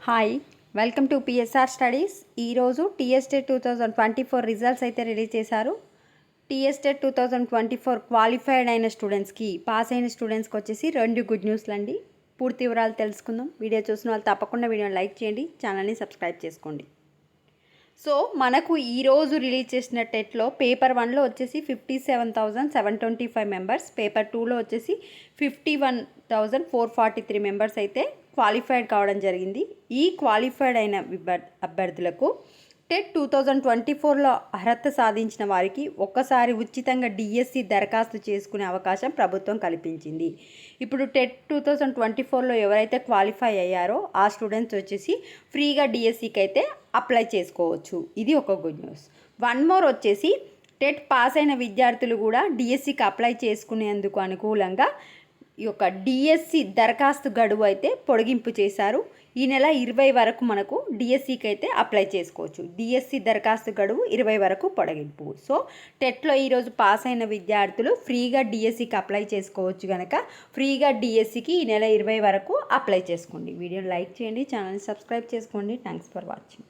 Hi, welcome to PSR studies. ఈరోజు TS TET 2024 results అయితే release చేశారు. టీఎస్టెట్ 2024 క్వాలిఫైడ్ అయిన స్టూడెంట్స్కి, పాస్ అయిన స్టూడెంట్స్కి వచ్చేసి 2 గుడ్ న్యూస్లు అండి. పూర్తి వివరాలు తెలుసుకుందాం. వీడియో చూసిన వాళ్ళు తప్పకుండా వీడియోని లైక్ చేయండి, ఛానల్ని సబ్స్క్రైబ్ చేసుకోండి. సో మనకు ఈరోజు రిలీజ్ చేసిన టెట్లో పేపర్ 1లో వచ్చేసి 57,725 మెంబర్స్, పేపర్ 2లో వచ్చేసి 51,443 మెంబర్స్ అయితే క్వాలిఫైడ్ కావడం జరిగింది. ఈ క్వాలిఫైడ్ అయిన అభ్యర్థులకు టెట్ 2024లో అర్హత సాధించిన వారికి ఒక్కసారి ఉచితంగా డిఎస్సి దరఖాస్తు చేసుకునే అవకాశం ప్రభుత్వం కల్పించింది. ఇప్పుడు టెట్ 2024లో ఎవరైతే క్వాలిఫై అయ్యారో ఆ స్టూడెంట్స్ వచ్చేసి ఫ్రీగా డిఎస్సికి అయితే అప్లై చేసుకోవచ్చు. ఇది ఒక గుడ్ న్యూస్. వన్ మోర్ వచ్చేసి టెట్ పాస్ అయిన విద్యార్థులు కూడా డిఎస్సికి అప్లై చేసుకునేందుకు అనుకూలంగా ఈ యొక్క డిఎస్సి దరఖాస్తు గడువు అయితే పొడిగింపు చేశారు. ఈ నెల 20 వరకు మనకు డిఎస్సికి అయితే అప్లై చేసుకోవచ్చు. డిఎస్సి దరఖాస్తు గడువు 20 వరకు పొడిగింపు. సో టెట్లో ఈరోజు పాస్ అయిన విద్యార్థులు ఫ్రీగా డిఎస్సికి అప్లై చేసుకోవచ్చు కనుక ఫ్రీగా డిఎస్సికి ఈ నెల 20 వరకు అప్లై చేసుకోండి. వీడియోని లైక్ చేయండి, ఛానల్ని సబ్స్క్రైబ్ చేసుకోండి. Thanks for watching.